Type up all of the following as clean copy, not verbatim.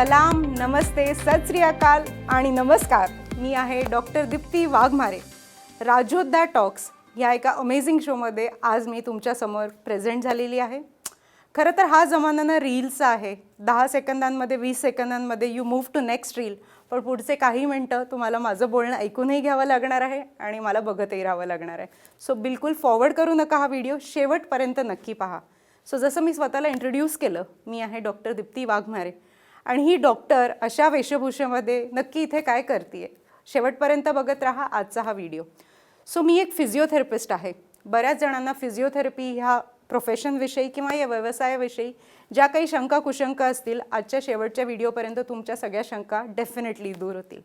सलाम, नमस्ते, सत श्री अकाल आणि नमस्कार. मी आहे डॉक्टर दीप्ती वाघमारे. राजोद्धा टॉक्स या एका अमेझिंग शोमध्ये आज मी तुमच्यासमोर प्रेझेंट झालेली आहे. खरं तर हा जमाना ना रील्सचा आहे. 10 सेकंदांमध्ये 20 सेकंदांमध्ये you move to next reel. पण पुढचे काही मिनटं तुम्हाला माझं बोलणं ऐकूनही घ्यावं लागणार आहे आणि मला बघतही राहावं लागणार आहे. सो बिलकुल फॉरवर्ड करू नका हा व्हिडिओ, शेवटपर्यंत नक्की पहा. सो जसं मी स्वतःला इंट्रोड्यूस केलं, मी आहे डॉक्टर दीप्ती वाघमारे आणि ही डॉक्टर अशा वेशभूषेमध्ये नक्की इथे काय करते, शेवटपर्यंत बघत राहा आजचा हा व्हिडिओ. सो मी एक फिजिओथेरपिस्ट आहे. बऱ्याच जणांना फिजिओथेरपी ह्या प्रोफेशनविषयी किंवा या व्यवसायाविषयी ज्या काही शंका कुशंका असतील, आजच्या शेवटच्या व्हिडिओपर्यंत तुमच्या सगळ्या शंका डेफिनेटली दूर होतील.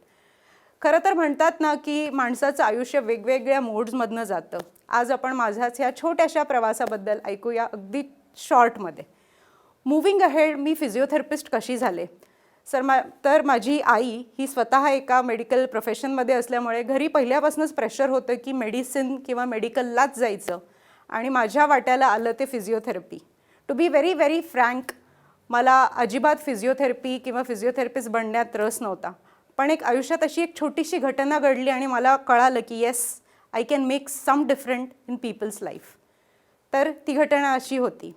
खरं तर म्हणतात ना की माणसाचं आयुष्य वेगवेगळ्या मोड्समधनं जातं. आज आपण माझ्याच ह्या छोट्याशा प्रवासाबद्दल ऐकूया अगदी शॉर्टमध्ये. मूव्हिंग अहेड मी फिजिओथेरपिस्ट कशी झाले तर माझी आई ही स्वतः एका मेडिकल प्रोफेशनमध्ये असल्यामुळे घरी पहिल्यापासूनच प्रेशर होतं की मेडिसिन किंवा मेडिकललाच जायचं आणि माझ्या वाट्याला आलं ते physiotherapy. To be very very frank, मला अजिबात फिजिओथेरपी किंवा फिजिओथेरपिस्ट बनण्यात रस नव्हता. पण एक आयुष्यात अशी एक छोटीशी घटना घडली आणि मला कळालं की yes, I can make some different in people's life. तर ती घटना अशी होती.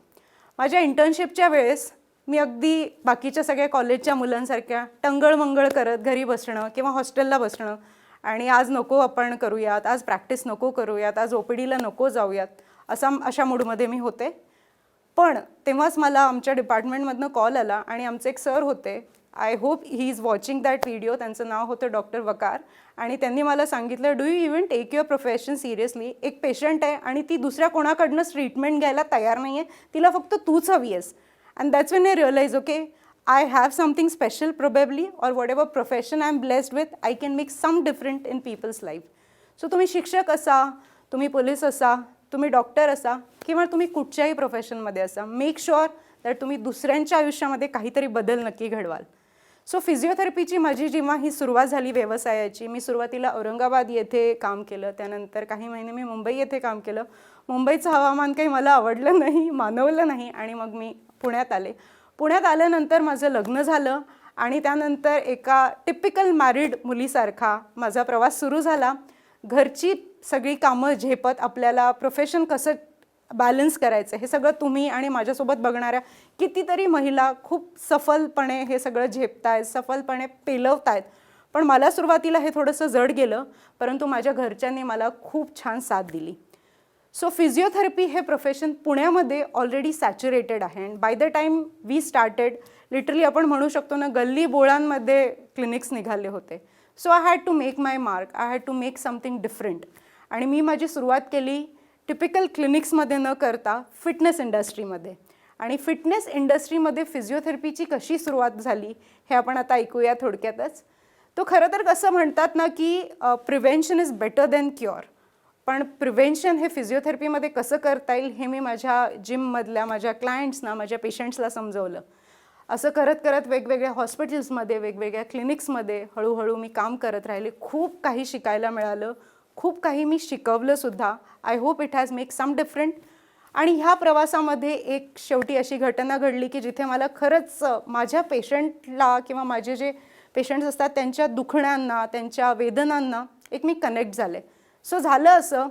माझ्या इंटर्नशिपच्या वेळेस मी अगदी बाकीच्या सगळ्या कॉलेजच्या मुलांसारख्या टंगळमंगळ करत घरी बसणं किंवा हॉस्टेलला बसणं आणि आज नको आपण करूयात, आज प्रॅक्टिस नको करूयात, आज OPDला नको जाऊयात, अशा मूडमध्ये मी होते. पण तेव्हाच मला आमच्या डिपार्टमेंटमधनं कॉल आला आणि आमचे एक सर होते, I hope he is watching that video. त्यांचं नाव होतं डॉक्टर वकार आणि त्यांनी मला सांगितलं, do you even take your profession seriously? एक पेशंट आहे आणि ती दुसऱ्या कोणाकडनंच ट्रीटमेंट घ्यायला तयार नाही आहे, तिला फक्त तूच हवी आहेस. And that's when I realize, okay, I have something special probably or whatever profession I am blessed with, I can make some different in people's life. So तुम्ही शिक्षक असा, तुम्ही पोलीस असा, तुम्ही डॉक्टर असा किंवा तुम्ही कुठच्याही प्रोफेशनमध्ये असा, मेक शुअर दॅट तुम्ही दुसऱ्यांच्या आयुष्यामध्ये काहीतरी बदल नक्की घडवाल. सो फिजिओथेरपीची माझी जेव्हा ही सुरुवात झाली व्यवसायाची, मी सुरुवातीला औरंगाबाद येथे काम केलं, त्यानंतर काही महिने मी मुंबई येथे काम केलं. मुंबईचं हवामान काही मला आवडलं नाही, मानवलं नाही आणि मग मी पुण्यात आले. पुण्यात आल्यानंतर माझं लग्न झालं आणि त्यानंतर एका टिपिकल मॅरिड मुलीसारखा माझा प्रवास सुरू झाला. घरची सगळी कामं झेपत आपल्याला प्रोफेशन कसं बॅलन्स करायचं हे सगळं तुम्ही आणि माझ्यासोबत बघणाऱ्या कितीतरी महिला खूप सफलपणे हे सगळं झेपतायत, सफलपणे पेलवतायत. पण मला सुरुवातीला हे थोडंसं जड गेलं, परंतु माझ्या घरच्यांनी मला खूप छान साथ दिली. सो फिजिओथेरपी हे प्रोफेशन पुण्यामध्ये ऑलरेडी सॅच्युरेटेड आहे and by the time we started, literally आपण म्हणू शकतो ना, गल्ली बोळांमध्ये क्लिनिक्स निघाले होते. So I had to make my mark, I had to make something different. आणि मी माझी सुरुवात केली टिपिकल क्लिनिक्समध्ये न करता फिटनेस इंडस्ट्रीमध्ये. आणि फिटनेस इंडस्ट्रीमध्ये फिजिओथेरपीची कशी सुरुवात झाली हे आपण आता ऐकूया थोडक्यातच. तो खरं तर कसं म्हणतात ना की prevention is better than cure. पण प्रिव्हेन्शन हे फिजिओथेरपीमध्ये कसं करता येईल हे मी माझ्या जिममधल्या माझ्या क्लायंट्सना, माझ्या पेशंट्सला समजवलं. असं करत करत वेगवेगळ्या हॉस्पिटल्समध्ये, वेगवेगळ्या क्लिनिक्समध्ये हळूहळू मी काम करत राहिले. खूप काही शिकायला मिळालं, खूप काही मी शिकवलंसुद्धा. I hope it has make some different. आणि ह्या प्रवासामध्ये एक शेवटी अशी घटना घडली की जिथे मला खरंच माझ्या पेशंटला किंवा माझे जे पेशंट्स असतात त्यांच्या दुखण्यांना, त्यांच्या वेदनांना एक मी कनेक्ट झाले. सो झालं असं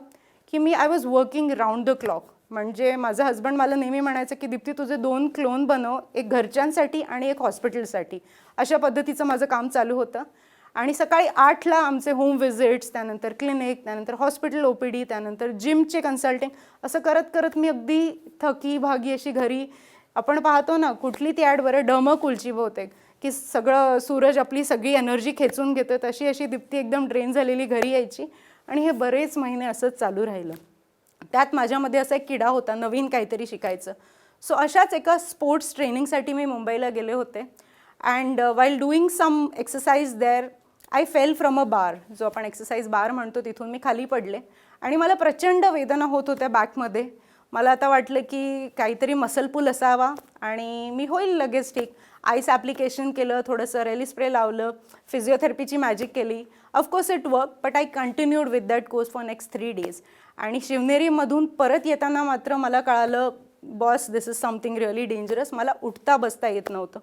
की I was working round the clock. म्हणजे माझा हजबंड मला नेहमी म्हणायचं की दीप्ती तुझे 2 क्लोन बनव, एक घरच्यांसाठी आणि एक हॉस्पिटलसाठी. अशा पद्धतीचं माझं काम चालू होतं. आणि सकाळी 8ला आमचे होम व्हिजिट्स, त्यानंतर क्लिनिक, त्यानंतर हॉस्पिटल OPD, त्यानंतर जिमचे कन्सल्टिंग, असं करत करत मी अगदी थकी भागी अशी घरी, आपण पाहतो ना कुठली ती ॲड बरं, डमकुलची बहुतेक, की सगळं सूरज आपली सगळी एनर्जी खेचून घेतं, तशी अशी दीप्ती एकदम ड्रेन झालेली घरी यायची. आणि हे बरेच महिने असंच चालू राहिलं. त्यात माझ्यामध्ये असा एक किडा होता, नवीन काहीतरी शिकायचं. सो अशाच एका स्पोर्ट्स ट्रेनिंगसाठी मी मुंबईला गेले होते. And while doing some exercise there I fell from a bar, जो आपण एक्सरसाइज बार म्हणतो, तिथून मी खाली पडले आणि मला प्रचंड वेदना होत होत्या बॅकमध्ये. मला आता वाटलं की काहीतरी मसल पुल असावा आणि मी होईल लगेच ठीक. आईस ॲप्लिकेशन केलं, थोडंसं रेली स्प्रे लावलं, फिजिओथेरपीची मॅजिक केली. Of course it work, but I continued with that course for next 3 days. आणि शिवनेरीमधून परत येताना मात्र मला कळालं, boss this is something really dangerous. मला उठता बसता येत नव्हतं.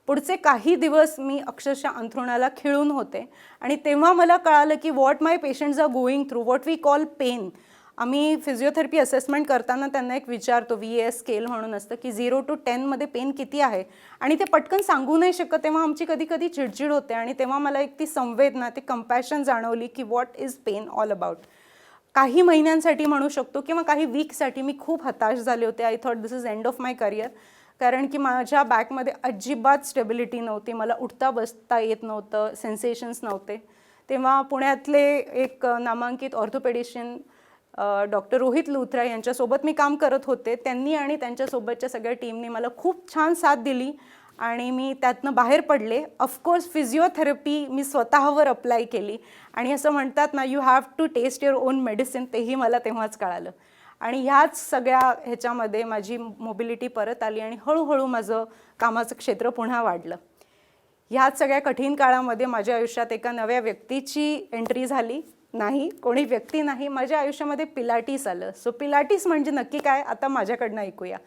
पुढचे काही दिवस मी अक्षरशः अंथरुणाला खिळून होते आणि तेव्हा मला कळालं की what my patients are going through, what we call pain. आम्ही फिजिओथेरपी असेसमेंट करताना त्यांना एक विचारतो, VAS स्केल म्हणून असतं, की 0 to 10मध्ये पेन किती आहे, आणि ते पटकन सांगू नाही शकत. तेव्हा आमची कधी कधी चिडचिड होते आणि तेव्हा मला एक ती संवेदना, ती कंपॅशन जाणवली की what is pain all about. काही महिन्यांसाठी म्हणू शकतो किंवा काही वीकसाठी मी खूप हताश झाले होते. I thought this is end of my career, कारण की माझ्या बॅकमध्ये अजिबात स्टेबिलिटी नव्हती. मला उठता बसता येत नव्हतं, सेन्सेशन्स नव्हते. तेव्हा पुण्यातले एक नामांकित ऑर्थोपेडिशियन डॉक्टर रोहित लुथरा यांच्यासोबत मी काम करत होते. त्यांनी आणि त्यांच्यासोबतच्या सगळ्या टीमने मला खूप छान साथ दिली आणि मी त्यातनं बाहेर पडले. ऑफकोर्स फिजिओथेरपी मी स्वतःवर अप्लाय केली आणि असं म्हणतात ना, you have to test your own medicine, तेही मला तेव्हाच कळालं. आणि ह्याच सगळ्या ह्याच्यामध्ये माझी मोबिलिटी परत आली आणि हळूहळू माझं कामाचं क्षेत्र पुन्हा वाढलं. ह्याच सगळ्या कठीण काळामध्ये माझ्या आयुष्यात एका नव्या व्यक्तीची एंट्री झाली. नाही, कोणी व्यक्ती नाही, माझ्या आयुष्यामध्ये पिलाटीस आलं. सो पिलाटीस म्हणजे नक्की काय, आता माझ्याकडनं ऐकूया.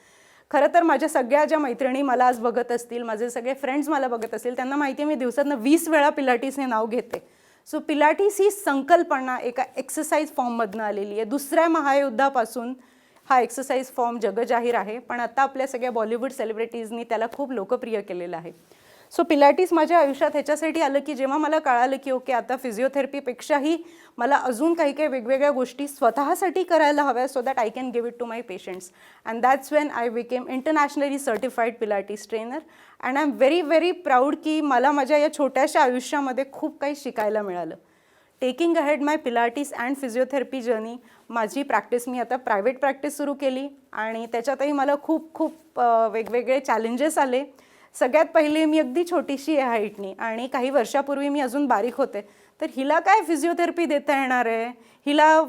खरं तर माझ्या सगळ्या ज्या मैत्रिणी मला आज बघत असतील, माझे सगळे फ्रेंड्स मला बघत असतील, त्यांना माहिती आहे मी दिवसातनं 20 वेळा पिलाटीस हे नाव घेते. सो पिलाटीस ही संकल्पना एका एक्सरसाइज फॉर्ममधनं आलेली आहे. दुसऱ्या महायुद्धापासून हा एक्सरसाइज फॉर्म जगजाहीर आहे, पण आता आपल्या सगळ्या बॉलिवूड सेलिब्रिटीजनी त्याला खूप लोकप्रिय केलेलं आहे. सो पिलाटीस माझ्या आयुष्यात ह्याच्यासाठी आलं की जेव्हा मला कळालं की ओके, आता फिजिओथेरपीपेक्षाही मला अजून काही काही वेगवेगळ्या गोष्टी स्वतःसाठी करायला हव्या, so that I can give it to my patients. And that's when I became internationally certified Pilates trainer. And I am very very proud की मला माझ्या या छोट्याशा आयुष्यामध्ये खूप काही शिकायला मिळालं. Taking ahead my Pilates and physiotherapy journey, माझी प्रॅक्टिस, मी आता प्रायव्हेट प्रॅक्टिस सुरू केली आणि त्याच्यातही मला खूप खूप वेगवेगळे चॅलेंजेस आले. सगळ्यात पहिले मी अगदी छोटीशी आहे हाईटनी आणि काही वर्षापूर्वी मी अजून बारीक होते. तर हिला काय फिजिओथेरपी देता येणार आहे, हिला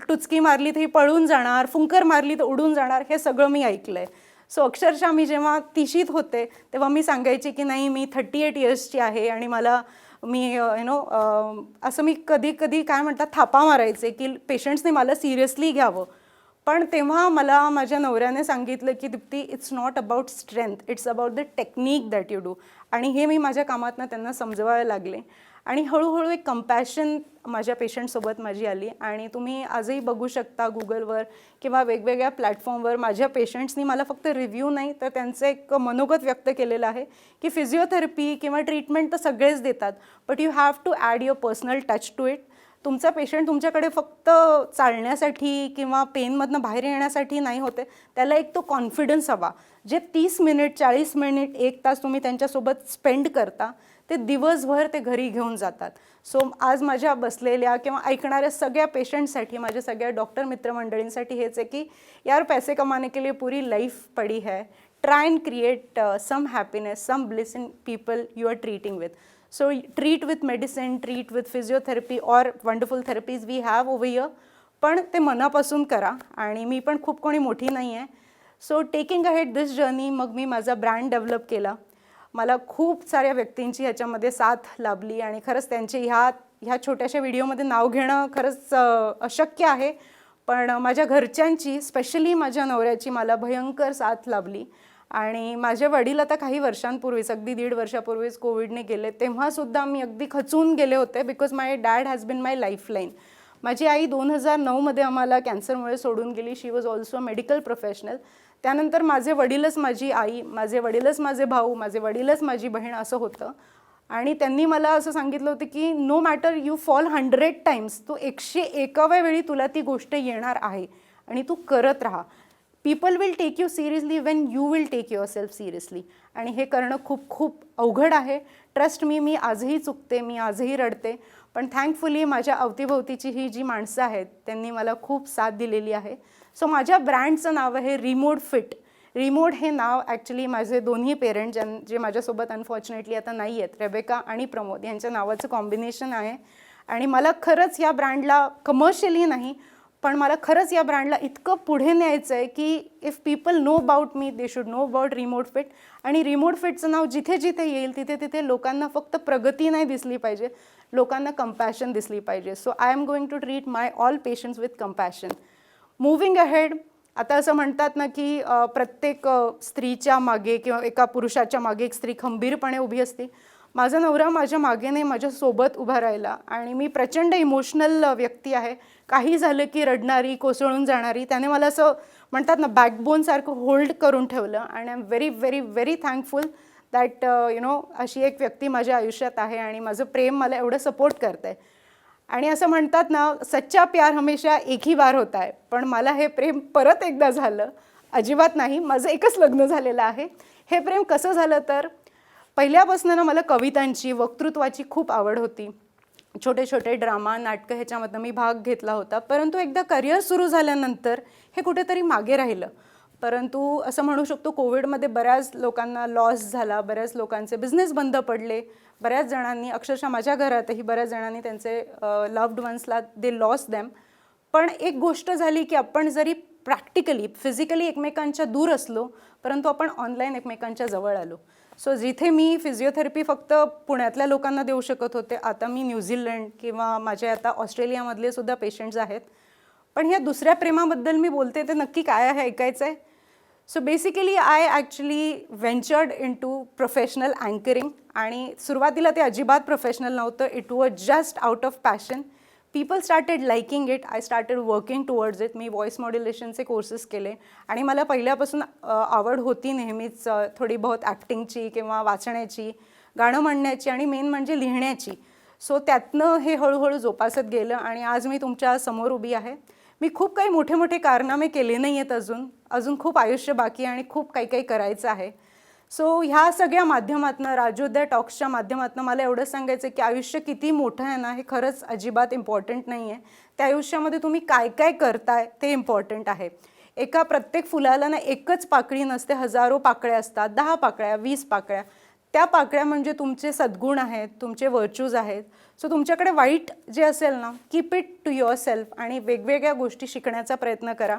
टुचकी मारली तर ही पळून जाणार, फुंकर मारली तर उडून जाणार, हे सगळं मी ऐकलं आहे. सो अक्षरशः मी जेव्हा 30शीत होते तेव्हा मी सांगायची की नाही, मी 38 इयर्सची आहे आणि मी असं मी कधी कधी काय म्हणतात थापा मारायचे की पेशंट्सने मला सिरियसली घ्यावं. पण तेव्हा मला माझ्या नवऱ्याने सांगितलं की Deepti, it's not about strength, it's about the technique that you do. आणि हे मी माझ्या कामातनं त्यांना समजवायला लागले आणि हळूहळू एक कंपॅशन माझ्या पेशंटसोबत माझी आली. आणि तुम्ही आजही बघू शकता गुगलवर किंवा वेगवेगळ्या प्लॅटफॉर्मवर माझ्या पेशंट्सनी मला फक्त रिव्ह्यू नाही तर त्यांचं एक मनोगत व्यक्त केलेलं आहे की फिजिओथेरपी किंवा ट्रीटमेंट तर सगळेच देतात, but you have to add your personal touch to it. तुमचा पेशंट तुमच्याकडे फक्त चालण्यासाठी किंवा पेनमधनं बाहेर येण्यासाठी नाही होते, त्याला एक तो कॉन्फिडन्स हवा. जे 30 मिनिट 40 मिनिट 1 तास तुम्ही त्यांच्यासोबत स्पेंड करता ते दिवसभर ते घरी घेऊन जातात. सो आज माझ्या बसलेल्या किंवा ऐकणाऱ्या सगळ्या पेशंटसाठी, माझ्या सगळ्या डॉक्टर मित्रमंडळींसाठी हेच आहे की यार, पैसे कमाने के लिए पूरी लाइफ पड़ी है, try and create some happiness, some bliss in people you are treating with. So treat with medicine, treat with physiotherapy or wonderful therapies we have over here. पण ते मनापासून करा आणि मी पण खूप कोणी मोठी नाही आहे. सो टेकिंग अहेड दिस जर्नी, मग मी माझा ब्रँड डेव्हलप केला. मला खूप साऱ्या व्यक्तींची ह्याच्यामध्ये साथ लाभली आणि खरंच त्यांचे ह्या छोट्याशा व्हिडिओमध्ये नाव घेणं खरंच अशक्य आहे. पण माझ्या घरच्यांची, स्पेशली माझ्या नवऱ्याची मला भयंकर साथ लाभली. आणि माझे वडील आता काही वर्षांपूर्वीच, अगदी 1.5 वर्षापूर्वीच कोविडने गेले. तेव्हासुद्धा मी अगदी खचून गेले होते because my dad has been my lifeline. माझी आई 2009मध्ये आम्हाला कॅन्सरमुळे सोडून गेली. She was also medical professional. त्यानंतर माझे वडीलच माझी आई, माझे वडीलच माझे भाऊ, माझे वडीलच माझी बहीण असं होतं. आणि त्यांनी मला असं सांगितलं होतं की no matter you fall 100 times, तू 101व्या वेळी तुला ती गोष्ट येणार आहे आणि तू करत राहा. People will take you seriously when you will take yourself seriously. आणि हे करणं खूप खूप अवघड आहे. ट्रस्ट मी आजही चुकते, मी आजही रडते. पण थँकफुली माझ्या अवतीभोवतीची ही जी माणसं आहेत त्यांनी मला खूप साथ दिलेली आहे. सो माझ्या ब्रँडचं नाव आहे रिमोड फिट. रिमोड हे नाव ॲक्च्युली माझे दोन्ही पेरेंट जे माझ्यासोबत अनफॉर्च्युनेटली आता नाही आहेत, रेबेका आणि प्रमोद, यांच्या नावाचं कॉम्बिनेशन आहे. आणि मला खरंच या ब्रँडला कमर्शियली नाही, पण मला खरंच या ब्रँडला इतकं पुढे न्यायचं आहे की if people know about me, they should know about Remod Fit. आणि रिमोड फिटचं नाव जिथे जिथे येईल तिथे तिथे लोकांना फक्त प्रगती नाही दिसली पाहिजे, लोकांना कंपॅशन दिसली पाहिजे. So I am going to treat my all patients with compassion. Moving ahead, आता असं म्हणतात ना की प्रत्येक स्त्रीच्या मागे किंवा एका पुरुषाच्या मागे एक स्त्री खंबीरपणे उभी असते. माझा नवरा माझ्या मागे नाही, माझ्यासोबत उभा राहिला आणि मी प्रचंड इमोशनल व्यक्ती आहे. काही झालं की रडणारी, कोसळून जाणारी. त्याने मला असं म्हणतात ना बॅकबोनसारखं होल्ड करून ठेवलं आणि I am very very very thankful that अशी एक व्यक्ती माझ्या आयुष्यात आहे आणि माझं प्रेम मला एवढं सपोर्ट करतं आहे. आणि असं म्हणतात ना सच्चा प्यार हमेशा एक ही बार होता है, पण मला हे प्रेम परत एकदा झालं अजिबात नाही. माझं एकच लग्न झालेलं आहे. हे प्रेम कसं झालं तर पहिल्यापासून ना मला कवितांची, वक्तृत्वाची खूप आवड होती. छोटे छोटे ड्रामा, नाटकं ह्याच्यामधनं मी भाग घेतला होता. परंतु एकदा करिअर सुरू झाल्यानंतर हे कुठेतरी मागे राहिलं. परंतु असं म्हणू शकतो कोविडमध्ये बऱ्याच लोकांना लॉस झाला, बऱ्याच लोकांचे बिझनेस बंद पडले. बऱ्याच जणांनी, अक्षरशः माझ्या घरातही बऱ्याच जणांनी त्यांचे लव्ड वन्सला दे लॉस दॅम. पण एक गोष्ट झाली की आपण जरी प्रॅक्टिकली, फिजिकली एकमेकांच्या दूर असलो, परंतु आपण ऑनलाईन एकमेकांच्या जवळ आलो. सो जिथे मी फिजिओथेरपी फक्त पुण्यातल्या लोकांना देऊ शकत होते, आता मी न्यूझीलंड किंवा माझे आता ऑस्ट्रेलियामधले सुद्धा पेशंट्स आहेत. पण ह्या दुसऱ्या प्रेमाबद्दल मी बोलते ते नक्की काय आहे ऐकायचं आहे. So basically I actually ventured in to professional anchoring. आणि सुरुवातीला ते अजिबात प्रोफेशनल नव्हतं. It was just out of passion. People started liking it. I started working towards it. मी व्हॉइस मॉड्युलेशनचे कोर्सेस केले आणि मला पहिल्यापासून आवड होती नेहमीच थोडी बहुत ॲक्टिंगची किंवा वाचण्याची, गाणं म्हणण्याची आणि मेन म्हणजे लिहिण्याची. सो त्यातनं हे हळूहळू जोपासत गेलं आणि आज मी तुमच्या समोर उभी आहे. मी खूप काही मोठे मोठे कारनामे केले नाही आहेत अजून खूप आयुष्य बाकी आहे आणि खूप काही काही करायचं आहे. सो ह्या सगळ्या माध्यमातून, राजोदय टॉक्सच्या माध्यमातून मला एवढं सांगायचं की आयुष्य किती मोठं आहे ना हे खरंच अजिबात इम्पॉर्टंट नाही आहे. त्या आयुष्यामध्ये तुम्ही काय काय करताय ते इम्पॉर्टंट आहे. एका प्रत्येक फुलाला ना एकच पाकळी नसते, हजारो पाकळ्या असतात. 10 पाकळ्या, 20 पाकळ्या. त्या पाकळ्या म्हणजे तुमचे सद्गुण आहेत, तुमचे व्हर्च्यूज आहेत. सो तुमच्याकडे वाईट जे असेल ना, keep it to yourself आणि वेगवेगळ्या गोष्टी शिकण्याचा प्रयत्न करा.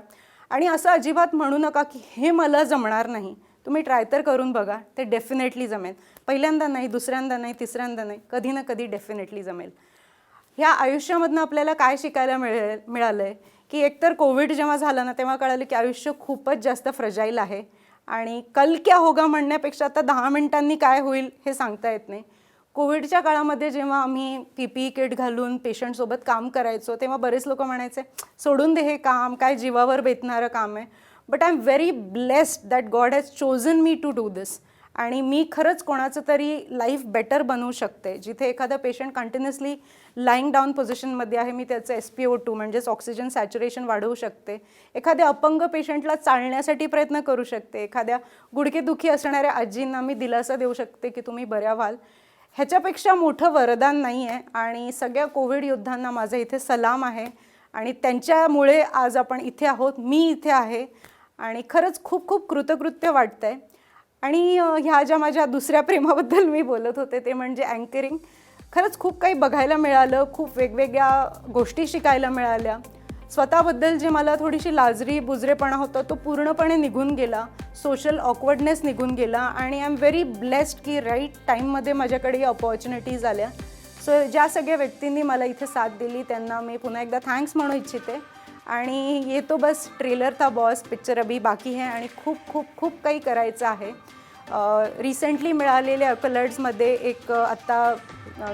आणि असं अजिबात म्हणू नका की हे मला जमणार नाही. तुम्ही ट्राय तर करून बघा, ते डेफिनेटली जमेल. पहिल्यांदा नाही, दुसऱ्यांदा नाही, तिसऱ्यांदा नाही, कधी ना कधी डेफिनेटली जमेल. ह्या आयुष्यामधनं आपल्याला काय शिकायला मिळालं आहे की एकतर कोविड जेव्हा झालं ना तेव्हा कळालं की आयुष्य खूपच जास्त फ्रजाईल आहे आणि कल क्या होगा म्हणण्यापेक्षा आता 10 मिनिटांनी काय होईल हे सांगता येत नाही. कोविडच्या काळामध्ये जेव्हा आम्ही PPE किट घालून पेशंटसोबत काम करायचो तेव्हा बरेच लोक म्हणायचे सोडून दे हे काम, काय जीवावर बेतणारं काम आहे. But I am very blessed that God has chosen me to do this. आणि मी खरंच कोणाचं तरी लाईफ बेटर बनवू शकते. जिथे एखादा पेशंट कंटिन्युअसली लाईंग डाऊन पोझिशनमध्ये आहे, मी त्याचं SpO2 म्हणजेच ऑक्सिजन सॅच्युरेशन वाढवू शकते. एखाद्या अपंग पेशंटला चालण्यासाठी प्रयत्न करू शकते. एखाद्या गुडघेदुखी असणाऱ्या आजींना मी दिलासा देऊ शकते की तुम्ही बऱ्या व्हाल. ह्याच्यापेक्षा मोठं वरदान नाही आहे. आणि सगळ्या कोविड योद्धांना माझं इथे सलाम आहे आणि त्यांच्यामुळे आज आपण इथे आहोत, मी इथे आहे आणि खरंच खूप खूप कृतकृत्य वाटतं आहे. आणि ह्या ज्या माझ्या दुसऱ्या प्रेमाबद्दल मी बोलत होते ते म्हणजे अँकरिंग. खरंच खूप काही बघायला मिळालं, खूप वेगवेगळ्या गोष्टी शिकायला मिळाल्या. स्वतःबद्दल जे मला थोडीशी लाजरी बुजरेपणा होता तो पूर्णपणे निघून गेला. सोशल ऑकवर्डनेस निघून गेला आणि आय एम व्हेरी ब्लेस्ड की राईट टाईममध्ये माझ्याकडे या अपॉर्च्युनिटीज आल्या. सो ज्या सगळ्या व्यक्तींनी मला इथे साथ दिली त्यांना मी पुन्हा एकदा थँक्स म्हणू इच्छिते. आणि ये तो बस ट्रेलर था बॉस, पिक्चर अभी बाकी है आणि खूप खूप खूप काही करायचं आहे. रिसेंटली मिळालेल्या अकलर्ड्समध्ये एक आत्ता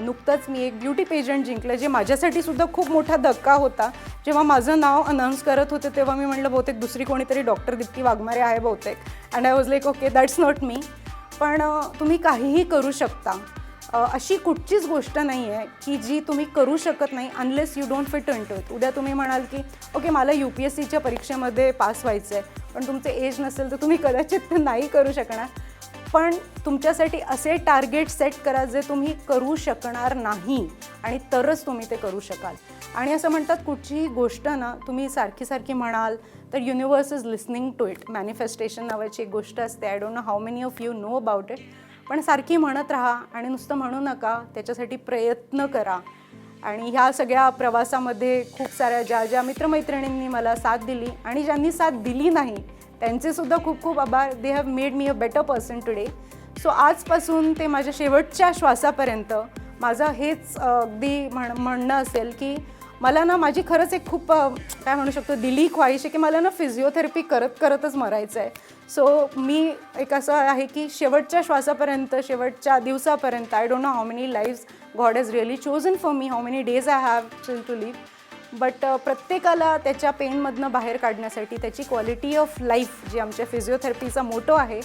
नुकतंच मी एक ब्युटी पेजंट जिंकलं, जे माझ्यासाठी सुद्धा खूप मोठा धक्का होता. जेव्हा माझं नाव अनाऊन्स करत होते तेव्हा मी म्हटलं बहुतेक दुसरी कोणीतरी डॉक्टर दीप्ती वाघमारे आहे बहुतेक. And I was like okay that's not me. पण तुम्ही काहीही करू शकता. अशी कुठचीच गोष्ट नाही आहे की जी तुम्ही करू शकत नाही unless you don't fit into it. उद्या तुम्ही म्हणाल की ओके मला UPSCच्या परीक्षेमध्ये पास व्हायचं आहे, पण तुमचे एज नसेल तर तुम्ही कदाचित नाही करू शकणार. पण तुमच्यासाठी असे टार्गेट सेट करा जे तुम्ही करू शकणार नाही आणि तरच तुम्ही ते करू शकाल. आणि असं म्हणतात कुठचीही गोष्ट ना तुम्ही सारखी सारखी म्हणाल तर universe is listening to it. Manifestation नावाची एक गोष्ट असते. I don't know how many of you know about it. पण सारखी म्हणत राहा आणि नुसतं म्हणू नका, त्याच्यासाठी प्रयत्न करा. आणि ह्या सगळ्या प्रवासामध्ये खूप साऱ्या ज्या मित्रमैत्रिणींनी मला साथ दिली आणि ज्यांनी साथ दिली नाही त्यांचेसुद्धा खूप खूप आभार. They have made me a better person today. So आजपासून ते माझ्या शेवटच्या श्वासापर्यंत माझं हेच अगदी म्हणणं असेल की मला ना माझी खरंच एक खूप काय म्हणू शकतो दिली ख्वाहिश आहे की मला ना फिजिओथेरपी करतच मरायचं आहे. सो मी एक असं आहे की शेवटच्या श्वासापर्यंत, शेवटच्या दिवसापर्यंत, I don't know how many lives God has really chosen for me, how many days I have still to live. But प्रत्येकाला त्याच्या पेनमधनं बाहेर काढण्यासाठी, त्याची क्वालिटी ऑफ लाईफ जी आमच्या फिजिओथेरपीचा मोटो आहे,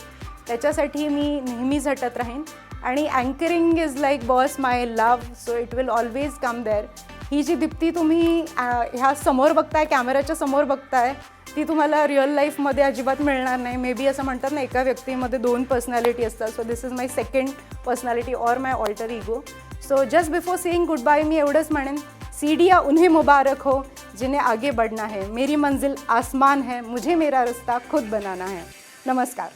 त्याच्यासाठी मी नेहमी झटत राहीन. आणि anchoring is like boss my love, so it will always come there. ही जी दीप्ती तुम्ही ह्या समोर बघताय, कॅमेऱ्याच्या समोर बघताय, ती तुम्हाला रिअल लाईफमध्ये अजिबात मिळणार नाही. मे बी असं म्हणतात ना, एका व्यक्तीमध्ये 2 पर्सनॅलिटी असतात. So this is my second personality और my alter ego. So just before saying goodbye मी एवढंच म्हणेन, सीढ़ियाँ उन्हें मुबारक हो जिन्हें आगे बढ़ना है, मेरी मंजिल आसमान है, मुझे मेरा रास्ता खुद बनाना है. नमस्कार.